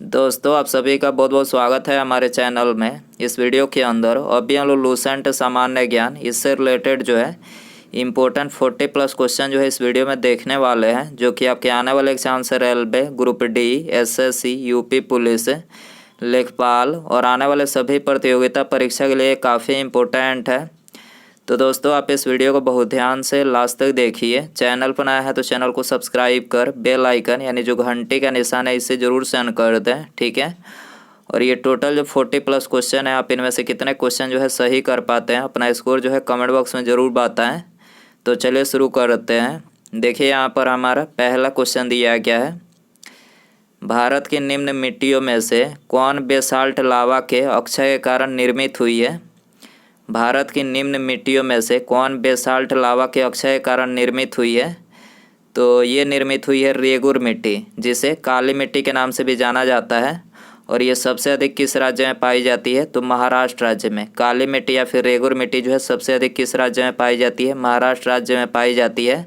दोस्तों आप सभी का बहुत बहुत स्वागत है हमारे चैनल में। इस वीडियो के अंदर अभी हम लोग लूसेंट सामान्य ज्ञान इससे रिलेटेड जो है इम्पोर्टेंट 40+ क्वेश्चन जो है इस वीडियो में देखने वाले हैं, जो कि आपके आने वाले एग्जाम से railway group D, SSC, UP police, लेखपाल और आने वाले सभी प्रतियोगिता परीक्षा के लिए काफ़ी इम्पोर्टेंट है। तो दोस्तों आप इस वीडियो को बहुत ध्यान से लास्ट तक देखिए। चैनल पर नया है तो चैनल को सब्सक्राइब कर बेल आइकन यानी जो घंटे का निशान है इसे ज़रूर सेंड कर दें, ठीक है। और ये टोटल जो 40+ क्वेश्चन है, आप इनमें से कितने क्वेश्चन जो है सही कर पाते हैं, अपना स्कोर जो है कमेंट बॉक्स में ज़रूर बताएं। तो चलिए शुरू करते हैं। देखिए यहाँ पर हमारा पहला क्वेश्चन दिया गया है, भारत की निम्न मिट्टियों में से कौन बेसाल्ट लावा के अक्षय के कारण निर्मित हुई है। भारत की निम्न मिट्टियों में से कौन बेसाल्ट लावा के अक्षय के कारण निर्मित हुई है। तो ये निर्मित हुई है रेगुर मिट्टी, जिसे काली मिट्टी के नाम से भी जाना जाता है। और ये सबसे अधिक किस राज्य में पाई जाती है, तो महाराष्ट्र राज्य में। काली मिट्टी या फिर रेगुर मिट्टी जो है सबसे अधिक किस राज्य में पाई जाती है, महाराष्ट्र राज्य में पाई जाती है।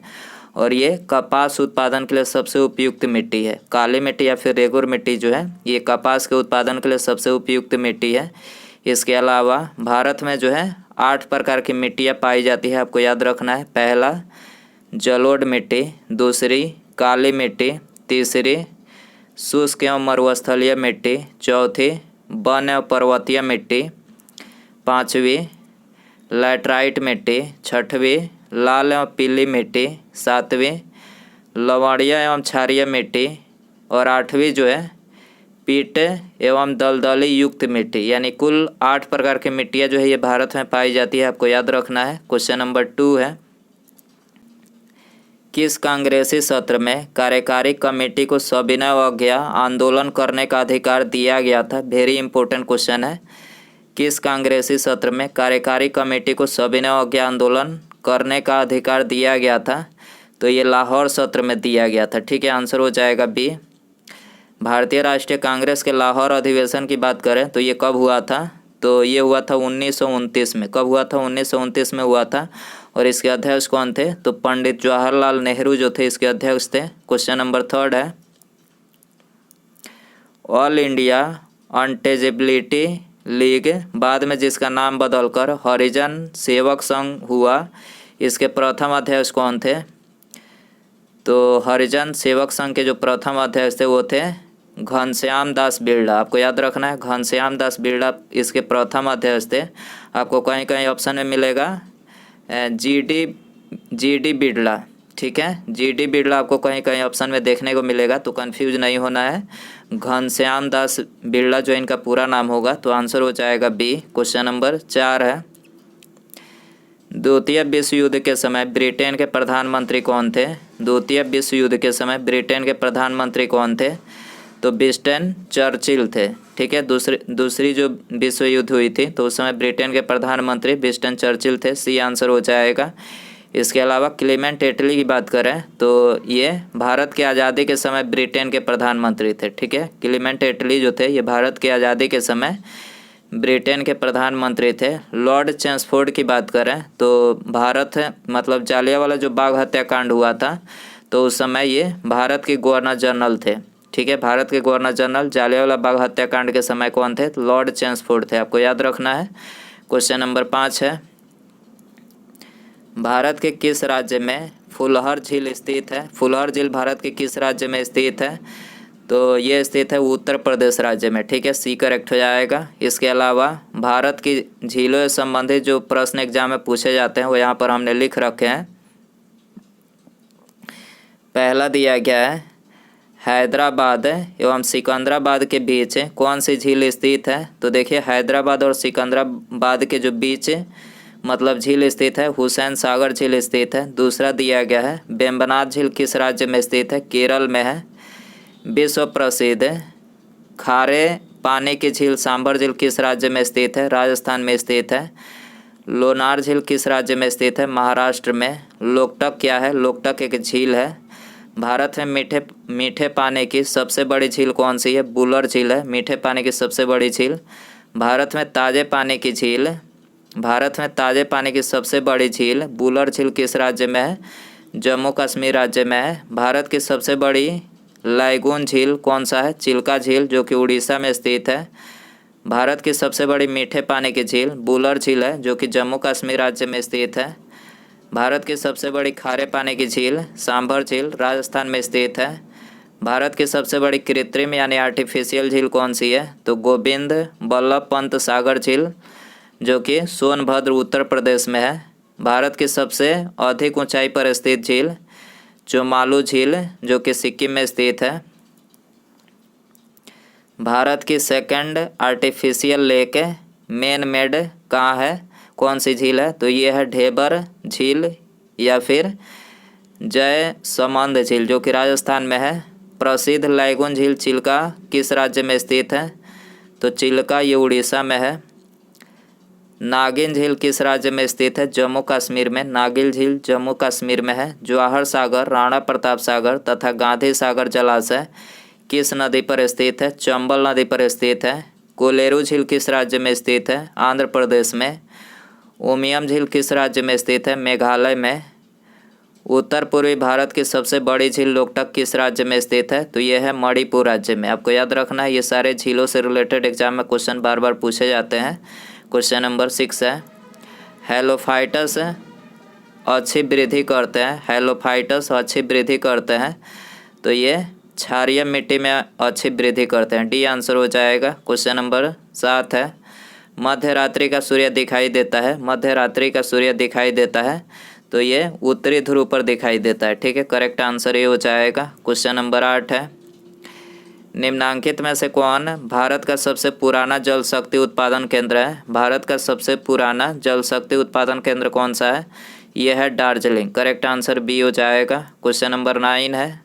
और ये कपास उत्पादन के लिए सबसे उपयुक्त मिट्टी है। काली मिट्टी या फिर रेगुर मिट्टी जो है ये कपास के उत्पादन के लिए सबसे उपयुक्त मिट्टी है। इसके अलावा भारत में जो है 8 प्रकार की मिट्टियाँ पाई जाती है, आपको याद रखना है। पहला जलोढ़ मिट्टी, दूसरी काली मिट्टी, तीसरी शुष्क एवं मरुस्थलीय मिट्टी, चौथी वन एवं पर्वतीय मिट्टी, पाँचवीं लैटराइट मिट्टी, छठवीं लाल एवं पीली मिट्टी, सातवीं लवणीय एवं क्षारीय मिट्टी और आठवीं जो है पीट एवं दलदली युक्त मिट्टी। यानी कुल 8 प्रकार की मिट्टियाँ जो है ये भारत में पाई जाती है, आपको याद रखना है। क्वेश्चन नंबर 2 है, किस कांग्रेसी सत्र में कार्यकारी कमेटी को सविनय अवज्ञा आंदोलन करने का अधिकार दिया गया था। वेरी इंपॉर्टेंट क्वेश्चन है। किस कांग्रेसी सत्र में कार्यकारी कमेटी को सविनय अवज्ञा आंदोलन करने का अधिकार दिया गया था। तो ये लाहौर सत्र में दिया गया था, ठीक है। आंसर हो जाएगा बी। भारतीय राष्ट्रीय कांग्रेस के लाहौर अधिवेशन की बात करें तो ये कब हुआ था, तो ये हुआ था 1929 में। कब हुआ था, 1929 में हुआ था। और इसके अध्यक्ष कौन थे, तो पंडित जवाहरलाल नेहरू जो थे इसके अध्यक्ष थे। क्वेश्चन नंबर 3 है, ऑल इंडिया अनटेजेबिलिटी लीग बाद में जिसका नाम बदलकर हरिजन सेवक संघ हुआ, इसके प्रथम अध्यक्ष कौन थे। तो हरिजन सेवक संघ के जो प्रथम अध्यक्ष थे वो थे घनश्याम दास बिरला, आपको याद रखना है। घनश्याम दास बिरला इसके प्रथम अध्यक्ष थे। आपको कहीं कहीं ऑप्शन में मिलेगा जी डी बिरला, ठीक है। जी.डी. बिरला आपको कहीं कहीं ऑप्शन में देखने को मिलेगा, तो कंफ्यूज नहीं होना है। घनश्याम दास बिरला जो इनका पूरा नाम होगा। तो आंसर हो जाएगा बी। क्वेश्चन नंबर 4 है, द्वितीय विश्व युद्ध के समय ब्रिटेन के प्रधानमंत्री कौन थे। द्वितीय विश्व युद्ध के समय ब्रिटेन के प्रधानमंत्री कौन थे, तो विंस्टन चर्चिल थे, ठीक है। दूसरी जो विश्व युद्ध हुई थी तो उस समय ब्रिटेन के प्रधानमंत्री विंस्टन चर्चिल थे। सी आंसर हो जाएगा। इसके अलावा क्लेमेंट एटली की बात करें तो ये भारत की आज़ादी के समय ब्रिटेन के प्रधानमंत्री थे, ठीक है। क्लेमेंट एटली जो थे ये भारत की आज़ादी के समय ब्रिटेन के प्रधानमंत्री थे। लॉर्ड चेम्सफोर्ड की बात करें तो भारत मतलब जालियांवाला जो बाग हत्याकांड हुआ था तो उस समय ये भारत के गवर्नर जनरल थे, ठीक है। भारत के गवर्नर जनरल जालियांवाला बाग हत्याकांड के समय कौन थे, तो लॉर्ड चेम्सफोर्ड थे, आपको याद रखना है। क्वेश्चन नंबर 5 है, भारत के किस राज्य में फुलहर झील स्थित है। फुलहर झील भारत के किस राज्य में स्थित है, तो ये स्थित है उत्तर प्रदेश राज्य में, ठीक है। सी करेक्ट हो जाएगा। इसके अलावा भारत की झीलों से संबंधित जो प्रश्न एग्जाम में पूछे जाते हैं वो यहाँ पर हमने लिख रखे हैं। पहला दिया गया है, हैदराबाद एवं सिकंदराबाद के बीच कौन सी झील स्थित है। तो देखिए हैदराबाद और सिकंदराबाद के जो बीच मतलब झील स्थित है, हुसैन सागर झील स्थित है। दूसरा दिया गया है, वेम्बनाड झील किस राज्य में स्थित है, केरल में है। विश्व प्रसिद्ध खारे पानी की झील सांभर झील किस राज्य में स्थित है, राजस्थान में स्थित है। लोनार झील किस राज्य में स्थित है, महाराष्ट्र में। लोकटक क्या है, लोकटक एक झील है। भारत में मीठे पानी की सबसे बड़ी झील कौन सी है, बुलर झील है मीठे पानी की सबसे बड़ी झील। भारत में ताज़े पानी की झील, भारत में ताज़े पानी की सबसे बड़ी झील बुलर झील किस राज्य में है, जम्मू कश्मीर राज्य में है। भारत की सबसे बड़ी लाइगुन झील कौन सा है? चिल्का झील जो कि उड़ीसा में स्थित है। भारत की सबसे बड़ी मीठे पानी की झील बुलर झील है जो कि जम्मू कश्मीर राज्य में स्थित है। भारत की सबसे बड़ी खारे पानी की झील सांभर झील राजस्थान में स्थित है। भारत की सबसे बड़ी कृत्रिम यानी आर्टिफिशियल झील कौन सी है? तो गोविंद बल्लभ पंत सागर झील जो कि सोनभद्र उत्तर प्रदेश में है। भारत की सबसे अधिक ऊंचाई पर स्थित झील चोमालू झील जो कि सिक्किम में स्थित है। भारत की second artificial lake man made कहाँ है? कौन सी झील है? तो ये है ढेबर झील या फिर जय समंद झील जो कि राजस्थान में है। प्रसिद्ध लाइगुन झील चिल्का किस राज्य में स्थित है? तो चिल्का ये उड़ीसा में है। नागिन झील किस राज्य में स्थित है? जम्मू कश्मीर में। नागिन झील जम्मू कश्मीर में है। जवाहर सागर राणा प्रताप सागर तथा गांधी सागर जलाशय किस नदी पर स्थित है? चंबल नदी पर स्थित है। कोलेरू झील किस राज्य में स्थित है? आंध्र प्रदेश में। उमियम झील किस राज्य में स्थित है? मेघालय में। उत्तर पूर्वी भारत की सबसे बड़ी झील लोकटक किस राज्य में स्थित है? तो यह है मणिपुर राज्य में। आपको याद रखना है, ये सारे झीलों से रिलेटेड एग्जाम में क्वेश्चन बार बार पूछे जाते हैं। क्वेश्चन नंबर 6 है, हेलोफाइटस अच्छी वृद्धि करते हैं। हेलोफाइटस अच्छी वृद्धि करते हैं तो ये क्षारीय मिट्टी में अच्छी वृद्धि करते हैं। डी आंसर हो जाएगा। क्वेश्चन नंबर 7 है, मध्य रात्रि का सूर्य दिखाई देता है। मध्य रात्रि का सूर्य दिखाई देता है तो ये उत्तरी ध्रुव पर दिखाई देता है। ठीक है, करेक्ट आंसर ये हो जाएगा। क्वेश्चन नंबर 8 है, निम्नांकित में से कौन भारत का सबसे पुराना जल शक्ति उत्पादन केंद्र है? भारत का सबसे पुराना जल शक्ति उत्पादन केंद्र कौन सा है? यह है दार्जिलिंग। करेक्ट आंसर बी हो जाएगा। क्वेश्चन नंबर 9 है,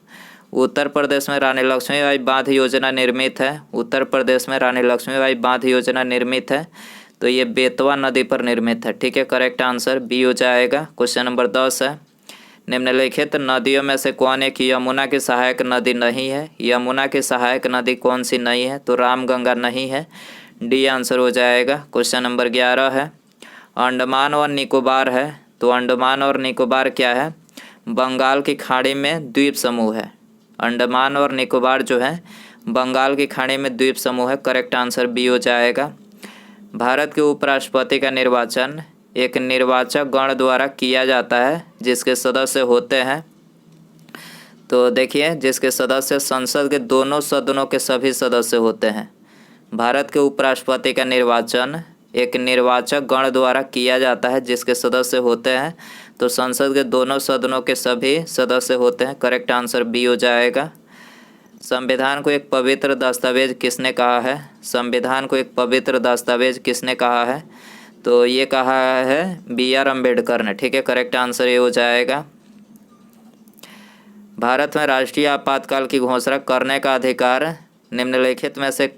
उत्तर प्रदेश में रानी लक्ष्मीबाई बांध योजना निर्मित है। उत्तर प्रदेश में रानी लक्ष्मीबाई बांध योजना निर्मित है तो ये बेतवा नदी पर निर्मित है। ठीक है, करेक्ट आंसर बी हो जाएगा। क्वेश्चन नंबर 10 है, निम्नलिखित नदियों में से कौन एक यमुना की सहायक नदी नहीं है? यमुना की सहायक नदी कौन सी नहीं है? तो रामगंगा नहीं है। डी आंसर हो जाएगा। क्वेश्चन नंबर 11 है, अंडमान और निकोबार है तो अंडमान और निकोबार क्या है? बंगाल की खाड़ी में द्वीप समूह है। अंडमान और निकोबार जो है बंगाल की खाड़ी में द्वीप समूह है। करेक्ट आंसर बी हो जाएगा। भारत के उपराष्ट्रपति का निर्वाचन एक निर्वाचक गण द्वारा किया जाता है जिसके सदस्य होते हैं, तो देखिए जिसके सदस्य संसद के दोनों सदनों के सभी सदस्य होते हैं। भारत के उपराष्ट्रपति का निर्वाचन एक निर्वाचक गण द्वारा किया जाता है जिसके सदस्य होते हैं, तो संसद के दोनों सदनों के सभी सदस्य होते हैं। करेक्ट आंसर बी हो जाएगा। संविधान को एक पवित्र दस्तावेज किसने कहा है? संविधान को एक पवित्र दस्तावेज किसने कहा है? तो ये कहा है बी.आर. अम्बेडकर ने। ठीक है, करेक्ट आंसर ये हो जाएगा। भारत में राष्ट्रीय आपातकाल की घोषणा करने का अधिकार निम्नलिखित में से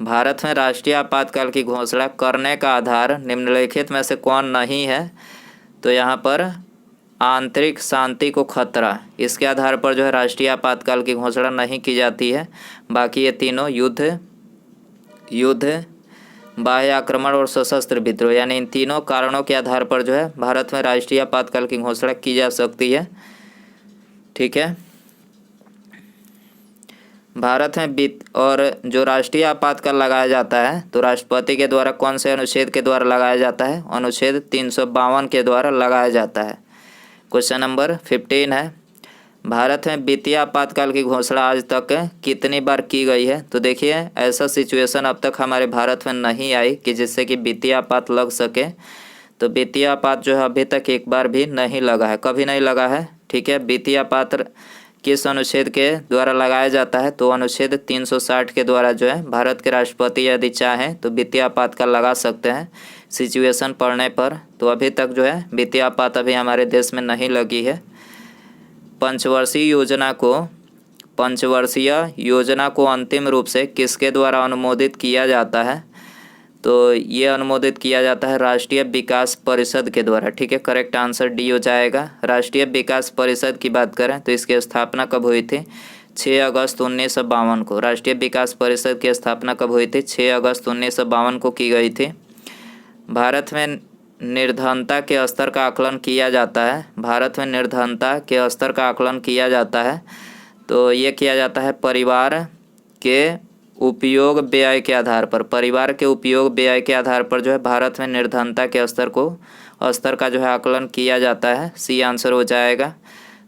भारत में राष्ट्रीय आपातकाल की घोषणा करने का आधार निम्नलिखित में से कौन नहीं है? तो यहाँ पर आंतरिक शांति को खतरा, इसके आधार पर जो है राष्ट्रीय आपातकाल की घोषणा नहीं की जाती है। बाकी ये तीनों युद्ध बाह्य आक्रमण और सशस्त्र विद्रोह, यानी इन तीनों कारणों के आधार पर जो है भारत में राष्ट्रीय आपातकाल की घोषणा की जा सकती है। ठीक है, भारत में और जो राष्ट्रीय आपातकाल लगाया जाता है तो राष्ट्रपति के द्वारा कौन से अनुच्छेद के द्वारा लगाया जाता है? अनुच्छेद 352 के द्वारा लगाया जाता है। क्वेश्चन नंबर 15 है, भारत में वित्तीय आपातकाल की घोषणा आज तक कितनी बार की गई है? तो देखिए ऐसा सिचुएशन अब तक हमारे भारत में नहीं आई कि जिससे कि वित्तीय आपात लग सके। तो वित्तीय आपात जो है अभी तक एक बार भी नहीं लगा है, कभी नहीं लगा है। ठीक है, वित्तीय आपात किस अनुच्छेद के द्वारा लगाया जाता है? तो अनुच्छेद 360 के द्वारा जो है भारत के राष्ट्रपति यदि चाहें तो वित्तीय आपातकाल लगा सकते हैं सिचुएशन पड़ने पर। तो अभी तक जो है वित्तीय आपात अभी हमारे देश में नहीं लगी है। पंचवर्षीय योजना को अंतिम रूप से किसके द्वारा अनुमोदित किया जाता है? तो ये अनुमोदित किया जाता है राष्ट्रीय विकास परिषद के द्वारा। ठीक है, करेक्ट आंसर डी हो जाएगा। राष्ट्रीय विकास परिषद की बात करें तो इसकी स्थापना कब हुई थी? 6 अगस्त 1952 को। राष्ट्रीय विकास परिषद की स्थापना कब हुई थी? 6 अगस्त 1952 को की गई थी। भारत में निर्धनता के स्तर का आकलन किया जाता है। भारत में निर्धनता के स्तर का आकलन किया जाता है तो ये किया जाता है परिवार के उपयोग व्यय के आधार पर। परिवार के उपयोग व्यय के आधार पर जो है भारत में निर्धनता के स्तर का जो है आकलन किया जाता है। सी आंसर हो जाएगा।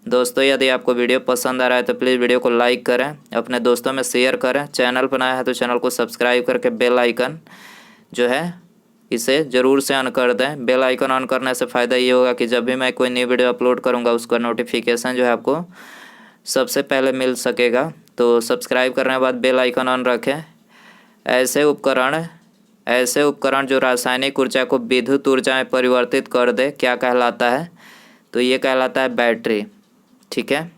दोस्तों यदि आपको वीडियो पसंद आ रहा है तो प्लीज़ वीडियो को लाइक करें, अपने दोस्तों में शेयर करें। चैनल पर नया है तो चैनल को सब्सक्राइब करके बेल आइकन जो है इसे ज़रूर से ऑन कर दें। बेल आइकन ऑन करने से फ़ायदा ये होगा कि जब भी मैं कोई नई वीडियो अपलोड करूँगा उसका नोटिफिकेशन जो है आपको सबसे पहले मिल सकेगा। तो सब्सक्राइब करने के बाद बेल आइकन ऑन रखें। ऐसे उपकरण जो रासायनिक ऊर्जा को विद्युत ऊर्जा में परिवर्तित कर दे क्या कहलाता है? तो ये कहलाता है बैटरी। ठीक है,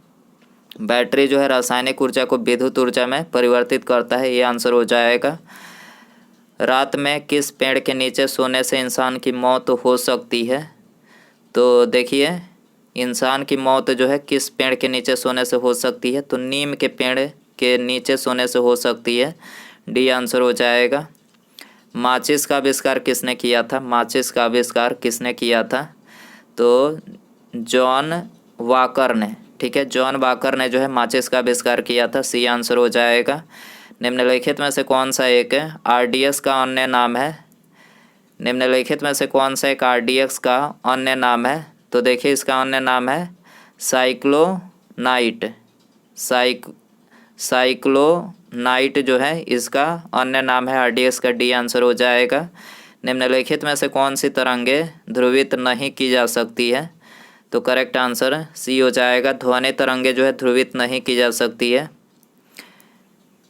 बैटरी जो है रासायनिक ऊर्जा को विद्युत ऊर्जा में परिवर्तित करता है। ये आंसर हो जाएगा। रात में किस पेड़ के नीचे सोने से इंसान की मौत हो सकती है? तो देखिए, इंसान की मौत जो है किस पेड़ के नीचे सोने से हो सकती है? तो नीम के पेड़ के नीचे सोने से हो सकती है। डी आंसर हो जाएगा। माचिस का आविष्कार किसने किया था? माचिस का आविष्कार किसने किया था? तो जॉन वॉकर ने। ठीक है, जॉन वॉकर ने जो है माचिस का आविष्कार किया था। सी आंसर हो जाएगा। निम्नलिखित में से कौन सा एक आरडीएक्स का अन्य नाम है? निम्नलिखित में से कौन सा एक आरडीएक्स का अन्य नाम है? तो देखिए, इसका अन्य नाम है साइक्लोनाइट। साइक्लोनाइट जो है इसका अन्य नाम है आरडीएक्स का। डी आंसर हो जाएगा। निम्नलिखित में से कौन सी तरंगे ध्रुवित नहीं की जा सकती है? तो करेक्ट आंसर सी हो जाएगा। ध्वनि तरंगे जो है ध्रुवित नहीं की जा सकती है।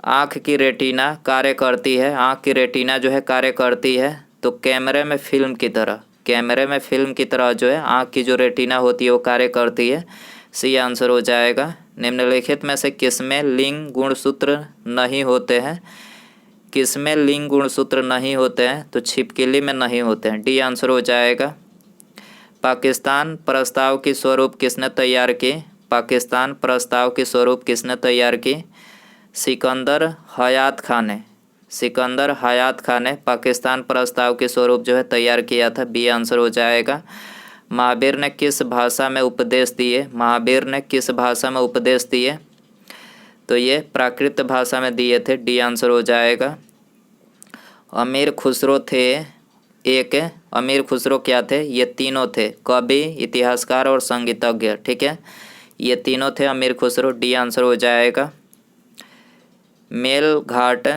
आँख की रेटिना कार्य करती है। आँख की रेटिना जो है कार्य करती है तो कैमरे में फिल्म की तरह जो है आँख की जो रेटिना होती है वो कार्य करती है। सी आंसर हो जाएगा। निम्नलिखित में से किसमें लिंग गुणसूत्र नहीं होते हैं? किसमें लिंग गुणसूत्र नहीं होते हैं? तो छिपकली में नहीं होते हैं। डी आंसर हो जाएगा। पाकिस्तान प्रस्ताव की स्वरूप किसने तैयार की? पाकिस्तान प्रस्ताव की स्वरूप किसने तैयार की? सिकंदर हयात खान ने पाकिस्तान प्रस्ताव के स्वरूप जो है तैयार किया था। बी आंसर हो जाएगा। महावीर ने किस भाषा में उपदेश दिए? महावीर ने किस भाषा में उपदेश दिए? तो ये प्राकृत भाषा में दिए थे। डी आंसर हो जाएगा। अमीर खुसरो क्या थे? ये तीनों थे, कवि, इतिहासकार और संगीतज्ञ। ठीक है, ये तीनों थे अमीर खुसरो। डी आंसर हो जाएगा। मेलघाट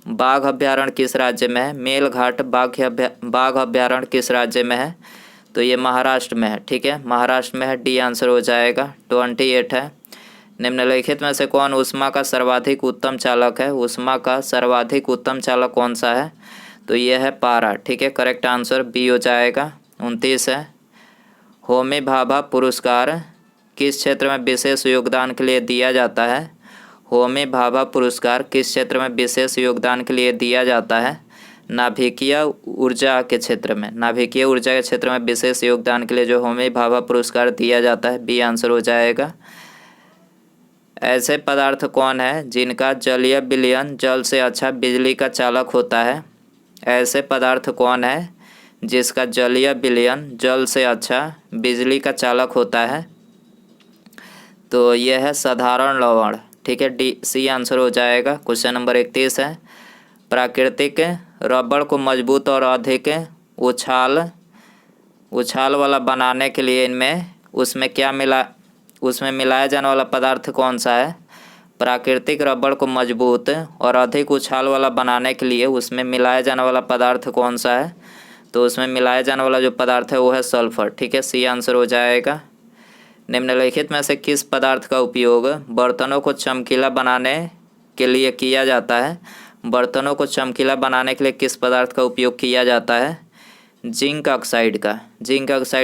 बाघ अभ्यारण्य किस राज्य में है? मेलघाट बाघ अभ्यारण्य किस राज्य में है? तो ये महाराष्ट्र में है। ठीक है, महाराष्ट्र में है। डी आंसर हो जाएगा। 28 है। निम्नलिखित में से कौन ऊष्मा का सर्वाधिक उत्तम चालक है? ऊष्मा का सर्वाधिक उत्तम चालक कौन सा है? तो ये है पारा। ठीक है, करेक्ट आंसर बी हो जाएगा। 29 है। होमी भाभा पुरस्कार किस क्षेत्र में विशेष योगदान के लिए दिया जाता है? होमी भाभा पुरस्कार किस क्षेत्र में विशेष योगदान के लिए दिया जाता है? नाभिकीय ऊर्जा के क्षेत्र में विशेष योगदान के लिए जो होमी भाभा पुरस्कार दिया जाता है। बी आंसर हो जाएगा। ऐसे पदार्थ कौन है जिनका जलीय विलयन जल से अच्छा बिजली का चालक होता है? ऐसे पदार्थ कौन है जिसका जलीय विलयन जल से अच्छा बिजली का चालक होता है? तो यह है साधारण लवण। ठीक है, डी सी आंसर हो जाएगा। क्वेश्चन नंबर 31 है। प्राकृतिक रबड़ को मजबूत और अधिक उछाल वाला बनाने के लिए उसमें मिलाया जाने वाला पदार्थ कौन सा है? प्राकृतिक रबड़ को मजबूत और अधिक उछाल वाला बनाने के लिए उसमें मिलाया जाने वाला पदार्थ कौन सा है? तो उसमें मिलाया जाने वाला जो पदार्थ है वो है सल्फर। ठीक है, सी आंसर हो जाएगा। निम्नलिखित में से किस पदार्थ का उपयोग बर्तनों को चमकीला बनाने के लिए किया जाता है? बर्तनों को चमकीला बनाने के लिए किस पदार्थ का उपयोग किया जाता है? जिंक ऑक्साइड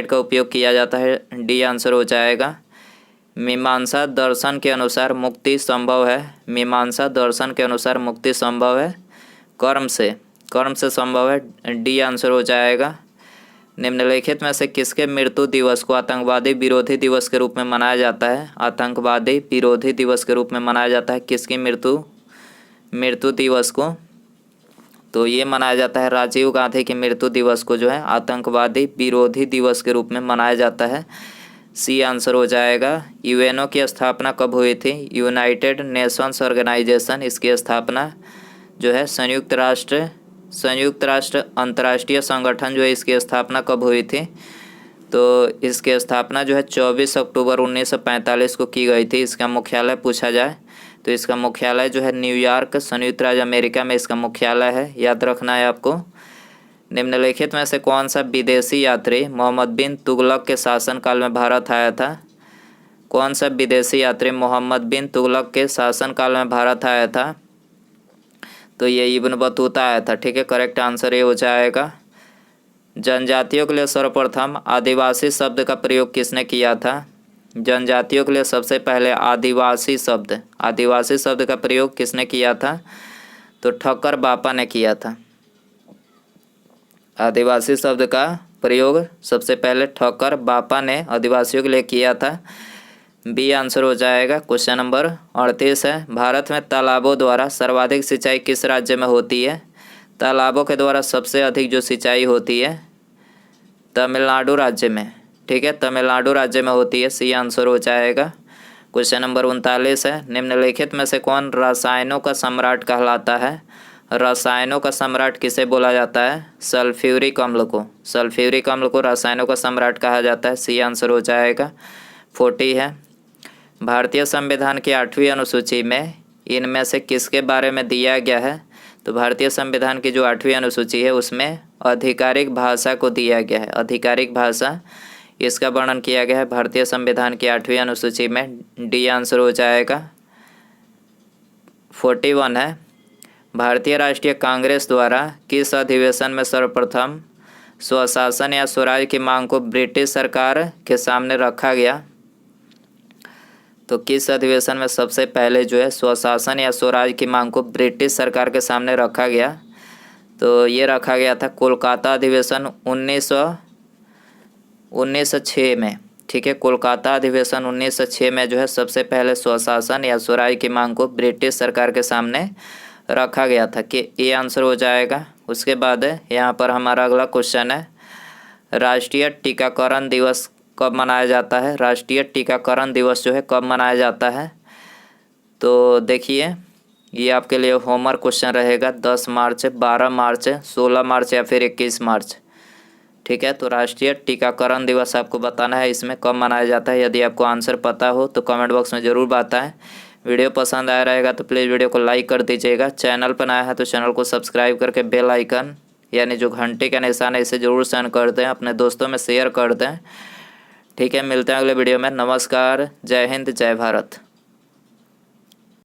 का उपयोग किया जाता है। डी आंसर हो जाएगा। मीमांसा दर्शन के अनुसार मुक्ति संभव है कर्म से संभव है। डी आंसर हो जाएगा। निम्नलिखित में से किसके मृत्यु दिवस को आतंकवादी विरोधी दिवस के रूप में मनाया जाता है? आतंकवादी विरोधी दिवस के रूप में मनाया जाता है किसकी मृत्यु दिवस को? तो ये मनाया जाता है राजीव गांधी की मृत्यु दिवस को जो है आतंकवादी विरोधी दिवस के रूप में मनाया जाता है। सी आंसर हो जाएगा। यूएनओ की स्थापना कब हुई थी? यूनाइटेड नेशंस ऑर्गेनाइजेशन, इसकी स्थापना जो है संयुक्त राष्ट्र अंतर्राष्ट्रीय संगठन जो है इसकी स्थापना कब हुई थी? तो इसकी स्थापना जो है 24 अक्टूबर 1945 को की गई थी। इसका मुख्यालय पूछा जाए तो इसका मुख्यालय जो है न्यूयॉर्क, संयुक्त राज्य अमेरिका में इसका मुख्यालय है, याद रखना है आपको। निम्नलिखित में से कौन सा विदेशी यात्री मोहम्मद बिन तुगलक के शासनकाल में भारत आया था? कौन सा विदेशी यात्री मोहम्मद बिन तुगलक के शासनकाल में भारत आया था? तो ये इब्न बतूता आया था। ठीक है, करेक्ट आंसर ये हो जाएगा। जनजातियों के लिए सर्वप्रथम आदिवासी शब्द का प्रयोग किसने किया था? जनजातियों के लिए सबसे पहले आदिवासी शब्द का प्रयोग किसने किया था? तो ठक्कर बापा ने किया था। आदिवासी शब्द का प्रयोग सबसे पहले ठक्कर बापा ने आदिवासियों के लिए किया था। बी आंसर हो जाएगा। क्वेश्चन नंबर 38 है, भारत में तालाबों द्वारा सर्वाधिक सिंचाई किस राज्य में होती है? तालाबों के द्वारा सबसे अधिक जो सिंचाई होती है तमिलनाडु राज्य में। ठीक है, तमिलनाडु राज्य में होती है। सी आंसर हो जाएगा। क्वेश्चन नंबर 39 है, निम्नलिखित में से कौन रसायनों का सम्राट कहलाता है? रसायनों का सम्राट किसे बोला जाता है? सल्फ्यूरिक अम्ल को रसायनों का सम्राट कहा जाता है। सी आंसर हो जाएगा। 40 है, भारतीय संविधान की 8वीं अनुसूची में इनमें से किसके बारे में दिया गया है? तो भारतीय संविधान की जो 8वीं अनुसूची है उसमें आधिकारिक भाषा को दिया गया है। आधिकारिक भाषा इसका वर्णन किया गया है भारतीय संविधान की 8वीं अनुसूची में। डी आंसर हो जाएगा। 41 है, भारतीय राष्ट्रीय कांग्रेस द्वारा किस अधिवेशन में सर्वप्रथम स्वशासन या स्वराज की मांग को ब्रिटिश सरकार के सामने रखा गया? तो किस अधिवेशन में सबसे पहले जो है स्वशासन या स्वराज की मांग को ब्रिटिश सरकार के सामने रखा गया? तो ये रखा गया था कोलकाता अधिवेशन 1906 में। ठीक है, कोलकाता अधिवेशन 1906 में जो है सबसे पहले स्वशासन या स्वराज की मांग को ब्रिटिश सरकार के सामने रखा गया था। कि ये आंसर हो जाएगा। उसके बाद यहाँ पर हमारा अगला क्वेश्चन है, राष्ट्रीय टीकाकरण दिवस कब मनाया जाता है? राष्ट्रीय टीकाकरण दिवस जो है कब मनाया जाता है? तो देखिए, ये आपके लिए होमवर्क क्वेश्चन रहेगा। 10 मार्च, 12 मार्च, 16 मार्च या फिर 21 मार्च। ठीक है, तो राष्ट्रीय टीकाकरण दिवस आपको बताना है इसमें कब मनाया जाता है। यदि आपको आंसर पता हो तो कमेंट बॉक्स में ज़रूर बताएं। वीडियो पसंद आया रहेगा तो प्लीज़ वीडियो को लाइक कर दीजिएगा। चैनल पर नया है तो चैनल को सब्सक्राइब करके बेल आइकन यानी जो घंटे का निशान है इसे ज़रूर सेंड कर दें, अपने दोस्तों में शेयर कर दें। ठीक है, मिलते हैं अगले वीडियो में। नमस्कार, जय हिंद, जय भारत।